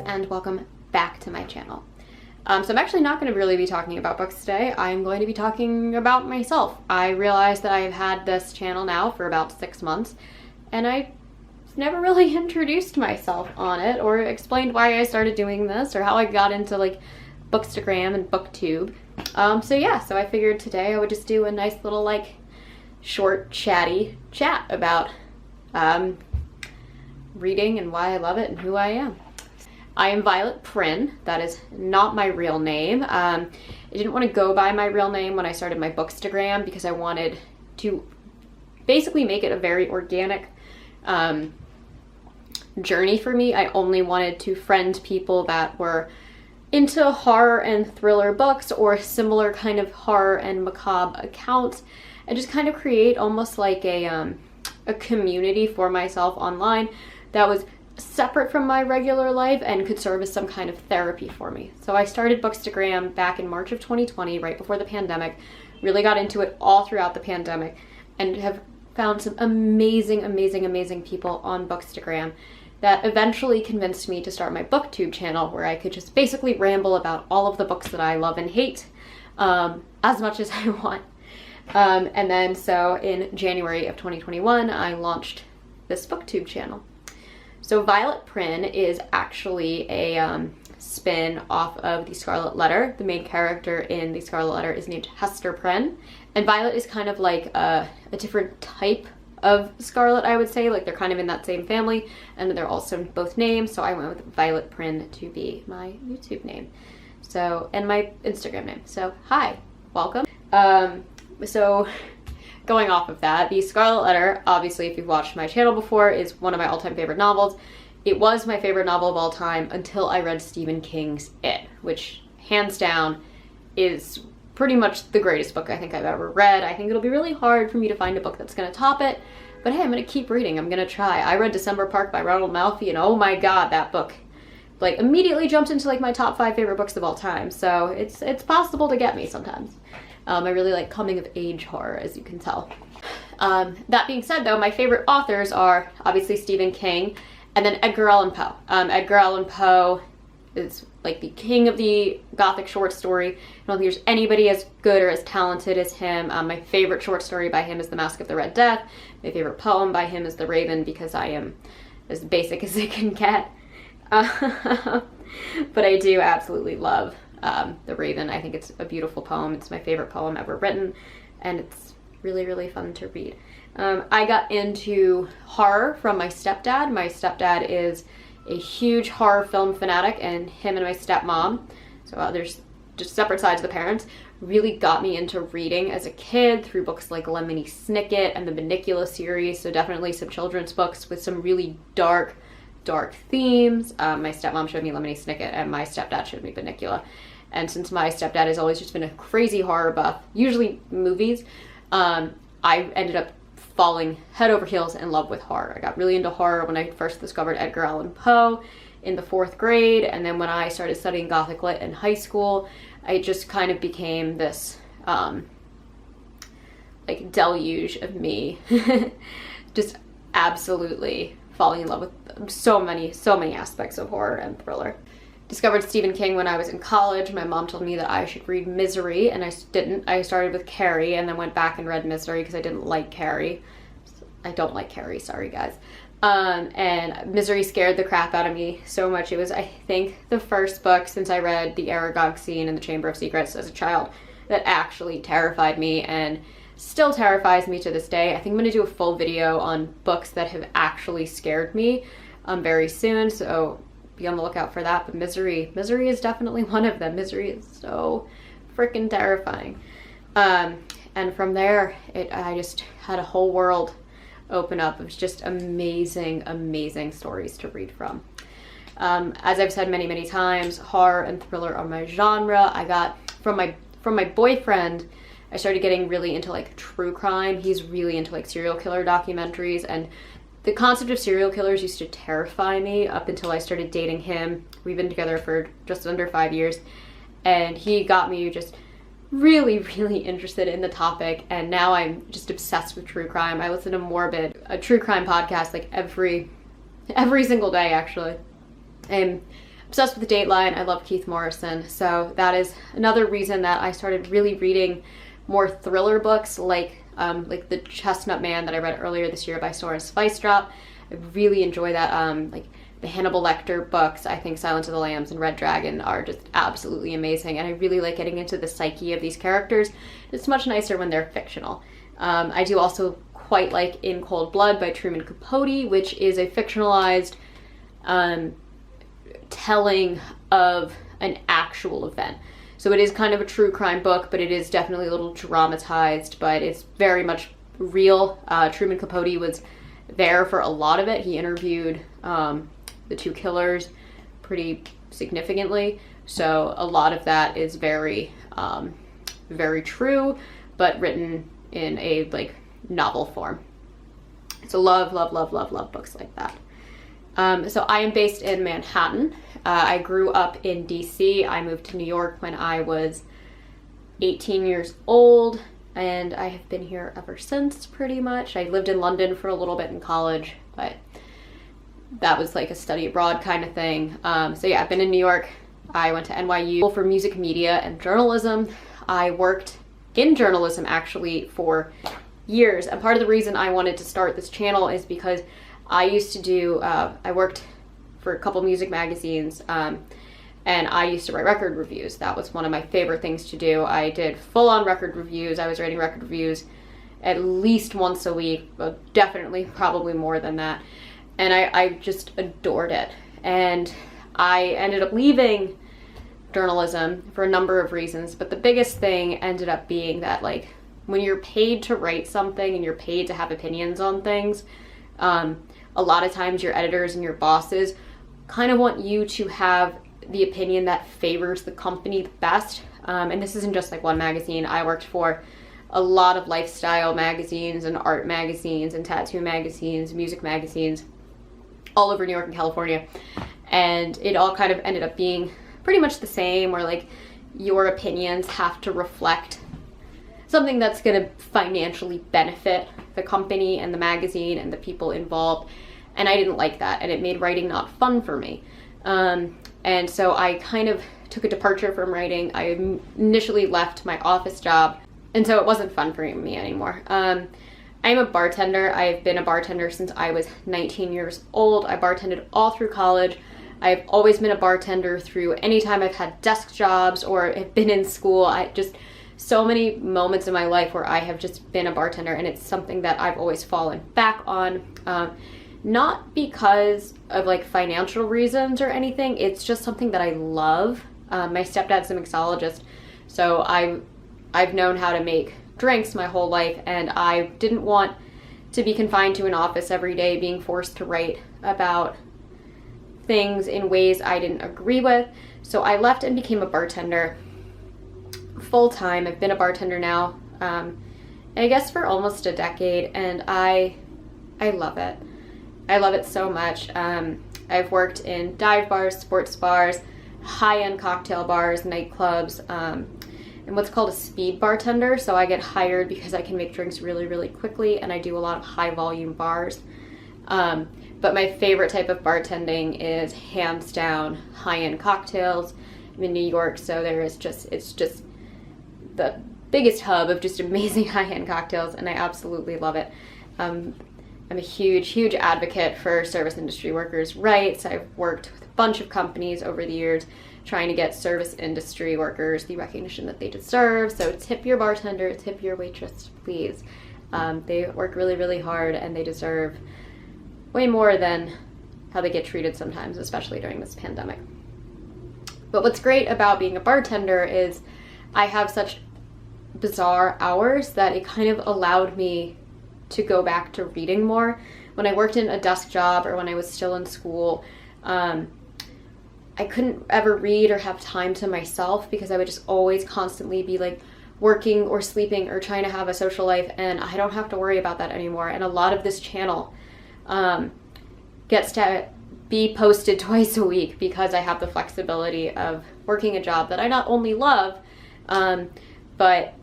and welcome back to my channel. So I'm actually not going to really be talking about books today. I'm going to be talking about myself. I realized that I've had this channel now for about 6 months and I never really introduced myself on it or explained why I started doing this or how I got into like Bookstagram and Booktube. So I figured today I would just do a nice little like short chatty chat about reading and why I love it and who I am. I am Violet Prynne. That is not my real name. I didn't want to go by my real name when I started my Bookstagram because I wanted to basically make it a very organic journey for me. I only wanted to friend people that were into horror and thriller books or similar kind of horror and macabre accounts, and just kind of create almost like a community for myself online that was separate from my regular life and could serve as some kind of therapy for me. So I started Bookstagram back in March of 2020, right before the pandemic, really got into it all throughout the pandemic, and have found some amazing people on Bookstagram that eventually convinced me to start my Booktube channel, where I could just basically ramble about all of the books that I love and hate as much as I want. And then so in January of 2021, I launched this Booktube channel. So Violet Prynne is actually a spin off of The Scarlet Letter. The main character in The Scarlet Letter is named Hester Prynne, and Violet is kind of like a different type of Scarlet, I would say. Like they're kind of in that same family, and they're also both names, so I went with Violet Prynne to be my YouTube name. So, and my Instagram name. So hi, welcome. So going off of that, The Scarlet Letter, obviously if you've watched my channel before, is one of my all-time favorite novels. It was my favorite novel of all time until I read Stephen King's It, which hands down is pretty much the greatest book I think I've ever read. I think it'll be really hard for me to find a book that's going to top it, but hey, I'm going to keep reading. I'm going to try. I read December Park by Ronald Malfi, and oh my god, that book like immediately jumped into like my top 5 favorite books of all time. So it's possible to get me sometimes. I really like coming of age horror, as you can tell. That being said though, my favorite authors are obviously Stephen King and then Edgar Allan Poe. Edgar Allan Poe is like the king of the Gothic short story. I don't think there's anybody as good or as talented as him. My favorite short story by him is The Masque of the Red Death. My favorite poem by him is The Raven, because I am as basic as it can get. But I do absolutely love The Raven. I think it's a beautiful poem. It's my favorite poem ever written, and it's really fun to read. I got into horror from my stepdad. My stepdad is a huge horror film fanatic, and him and my stepmom, so there's just separate sides of the parents, really got me into reading as a kid through books like Lemony Snicket and the Bunnicula series, so definitely some children's books with some really dark themes. My stepmom showed me Lemony Snicket and my stepdad showed me Bunnicula. And since my stepdad has always just been a crazy horror buff, usually movies, I ended up falling head over heels in love with horror. I got really into horror when I first discovered Edgar Allan Poe in the 4th grade, and then when I started studying Gothic Lit in high school, I just kind of became this like deluge of me just absolutely falling in love with so many aspects of horror and thriller. Discovered Stephen King when I was in college. My mom told me that I should read Misery, and I didn't. I started with Carrie and then went back and read Misery because I didn't like Carrie. I don't like Carrie, sorry guys. And Misery scared the crap out of me so much. It was, I think, the first book since I read the Aragog scene in the Chamber of Secrets as a child that actually terrified me and still terrifies me to this day. I think I'm going to do a full video on books that have actually scared me very soon, so be on the lookout for that. But Misery is definitely one of them. Misery is so freaking terrifying. And from there, I just had a whole world open up. It was just amazing stories to read from. As I've said many times, horror and thriller are my genre. I got from my boyfriend, I started getting really into like true crime. He's really into like serial killer documentaries, and the concept of serial killers used to terrify me up until I started dating him. We've been together for just under 5 years, and he got me just really interested in the topic, and now I'm just obsessed with true crime. I listen to Morbid, a true crime podcast, like every single day actually. And obsessed with Dateline. I love Keith Morrison. So that is another reason that I started really reading more thriller books like The Chestnut Man that I read earlier this year by Sora Spicestrap. I really enjoy that. Like the Hannibal Lecter books, I think Silence of the Lambs and Red Dragon are just absolutely amazing, and I really like getting into the psyche of these characters. It's much nicer when they're fictional. I do also quite like In Cold Blood by Truman Capote, which is a fictionalized telling of an actual event. So it is kind of a true crime book, but it is definitely a little dramatized, but it's very much real. Truman Capote was there for a lot of it. He interviewed the two killers pretty significantly. So a lot of that is very, very true, but written in a like novel form. So love, love, love, love, love books like that. So I am based in Manhattan. I grew up in DC. I moved to New York when I was 18 years old, and I have been here ever since pretty much. I lived in London for a little bit in college, but that was like a study abroad kind of thing. So yeah, I've been in New York. I went to NYU for music media and journalism. I worked in journalism actually for years, and part of the reason I wanted to start this channel is because I used to do, I worked for a couple music magazines, and I used to write record reviews. That was one of my favorite things to do. I did full-on record reviews. I was writing record reviews at least once a week, but definitely probably more than that. And I just adored it. And I ended up leaving journalism for a number of reasons, but the biggest thing ended up being that like when you're paid to write something and you're paid to have opinions on things, a lot of times your editors and your bosses kind of want you to have the opinion that favors the company the best. And this isn't just like one magazine. I worked for a lot of lifestyle magazines and art magazines and tattoo magazines, music magazines, all over New York and California. And it all kind of ended up being pretty much the same, where like your opinions have to reflect something that's going to financially benefit the company and the magazine and the people involved. And I didn't like that, and it made writing not fun for me. And so I kind of took a departure from writing. I initially left my office job, and so it wasn't fun for me anymore. I'm a bartender. I've been a bartender since I was 19 years old. I bartended all through college. I've always been a bartender through any time I've had desk jobs or have been in school. So many moments in my life where I have just been a bartender, and it's something that I've always fallen back on. Not because of like financial reasons or anything. It's just something that I love. My stepdad's a mixologist, so I've known how to make drinks my whole life, and I didn't want to be confined to an office every day being forced to write about things in ways I didn't agree with. So I left and became a bartender full time. I've been a bartender now, I guess for almost a decade, and I love it. I love it so much. I've worked in dive bars, sports bars, high-end cocktail bars, nightclubs, and what's called a speed bartender. So I get hired because I can make drinks really, really quickly, and I do a lot of high-volume bars. But my favorite type of bartending is hands down high-end cocktails. I'm in New York, so it's just the biggest hub of just amazing high-end cocktails, and I absolutely love it. I'm a huge, huge advocate for service industry workers' rights. I've worked with a bunch of companies over the years trying to get service industry workers the recognition that they deserve. So tip your bartender, tip your waitress, please. They work really, really hard, and they deserve way more than how they get treated sometimes, especially during this pandemic. But what's great about being a bartender is I have such bizarre hours that it kind of allowed me to go back to reading more. When I worked in a desk job or when I was still in school, I couldn't ever read or have time to myself because I would just always constantly be like working or sleeping or trying to have a social life, and I don't have to worry about that anymore. And a lot of this channel gets to be posted twice a week because I have the flexibility of working a job that I not only love, but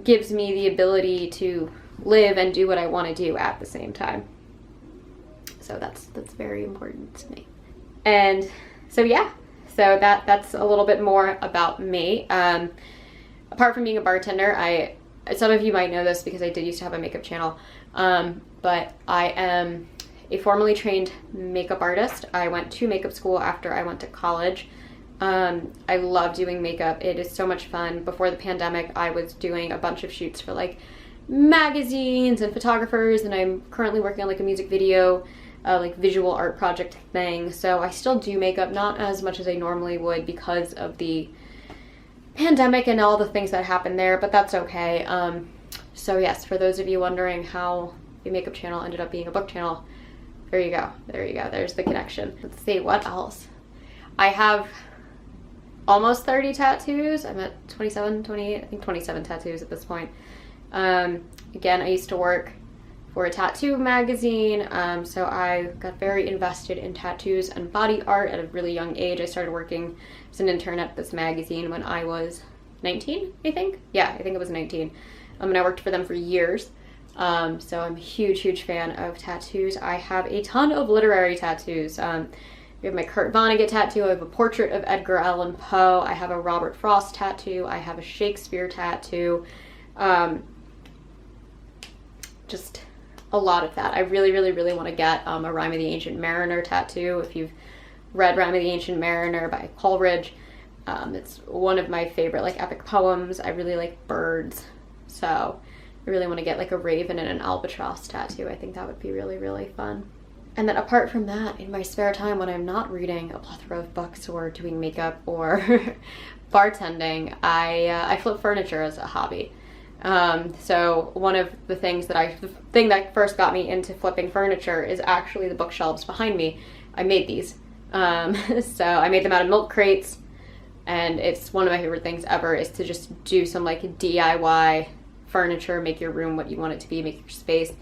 gives me the ability to live and do what I want to do at the same time. So that's very important to me. And so yeah, so that's a little bit more about me. Apart from being a bartender, some of you might know this because I did used to have a makeup channel, but I am a formally trained makeup artist. I went to makeup school after I went to college. I love doing makeup. It is so much fun. Before the pandemic, I was doing a bunch of shoots for like magazines and photographers, and I'm currently working on like a music video, like visual art project thing. So I still do makeup, not as much as I normally would because of the pandemic and all the things that happened there, but that's okay. So yes, for those of you wondering how a makeup channel ended up being a book channel, there you go. There you go. There's the connection. Let's see, what else? I have almost 30 tattoos. I'm at 27, 28, I think 27 tattoos at this point. Again, I used to work for a tattoo magazine, so I got very invested in tattoos and body art at a really young age. I started working as an intern at this magazine when I was 19, I think. Yeah, I think it was 19. And I worked for them for years. So I'm a huge fan of tattoos. I have a ton of literary tattoos. We have my Kurt Vonnegut tattoo. I have a portrait of Edgar Allan Poe. I have a Robert Frost tattoo. I have a Shakespeare tattoo. Just a lot of that. I really want to get a Rime of the Ancient Mariner tattoo. If you've read Rime of the Ancient Mariner by Coleridge, it's one of my favorite like epic poems. I really like birds, so I really want to get like a raven and an albatross tattoo. I think that would be really fun. And then apart from that, in my spare time when I'm not reading a plethora of books or doing makeup or bartending, I flip furniture as a hobby. So one of the things the thing that first got me into flipping furniture is actually the bookshelves behind me. I made these. So I made them out of milk crates, and it's one of my favorite things ever is to just do some like DIY furniture, make your room what you want it to be, make your space.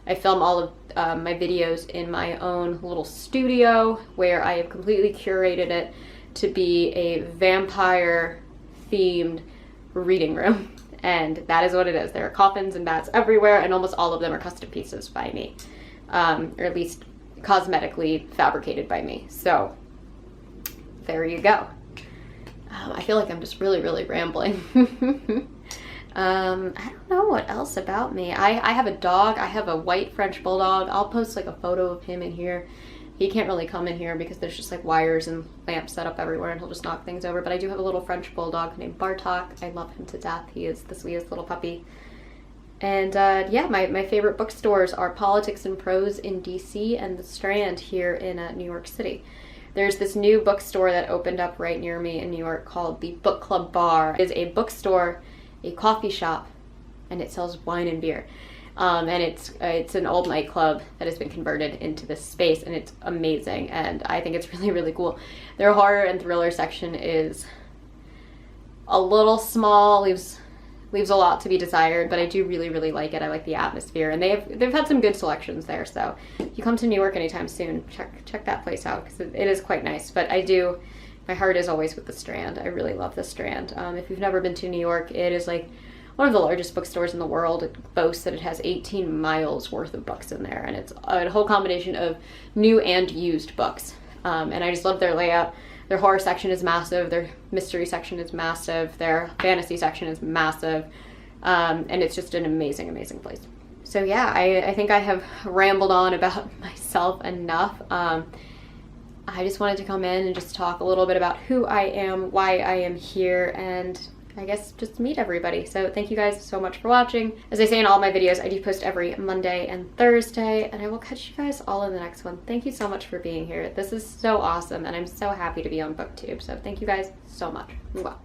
I film all of my videos in my own little studio where I have completely curated it to be a vampire themed reading room. And that is what it is. There are coffins and bats everywhere, and almost all of them are custom pieces by me, or at least cosmetically fabricated by me. So there you go. I feel like I'm just really rambling. I don't know what else about me. I have a dog. I have a white French bulldog. I'll post like a photo of him in here. He can't really come in here because there's just like wires and lamps set up everywhere, and he'll just knock things over. But I do have a little French bulldog named Bartok. I love him to death. He is the sweetest little puppy. And yeah, my favorite bookstores are Politics and Prose in DC and The Strand here in New York City. There's this new bookstore that opened up right near me in New York called the Book Club Bar. It is a bookstore, a coffee shop, and it sells wine and beer. And it's an old nightclub that has been converted into this space, and it's amazing, and I think it's really cool. Their horror and thriller section is a little small, leaves a lot to be desired, but I do really like it. I like the atmosphere, and they've had some good selections there. So if you come to New York anytime soon, check that place out because it is quite nice. But my heart is always with the Strand. I really love the Strand. If you've never been to New York, it is like one of the largest bookstores in the world. It boasts that it has 18 miles worth of books in there, and it's a whole combination of new and used books. And I just love their layout. Their horror section is massive, their mystery section is massive, their fantasy section is massive, and it's just an amazing place. So yeah, I think I have rambled on about myself enough. I just wanted to come in and just talk a little bit about who I am, why I am here, and I guess just meet everybody. So thank you guys so much for watching. As I say in all my videos, I do post every Monday and Thursday, and I will catch you guys all in the next one. Thank you so much for being here. This is so awesome, and I'm so happy to be on Booktube. So thank you guys so much. Mwah.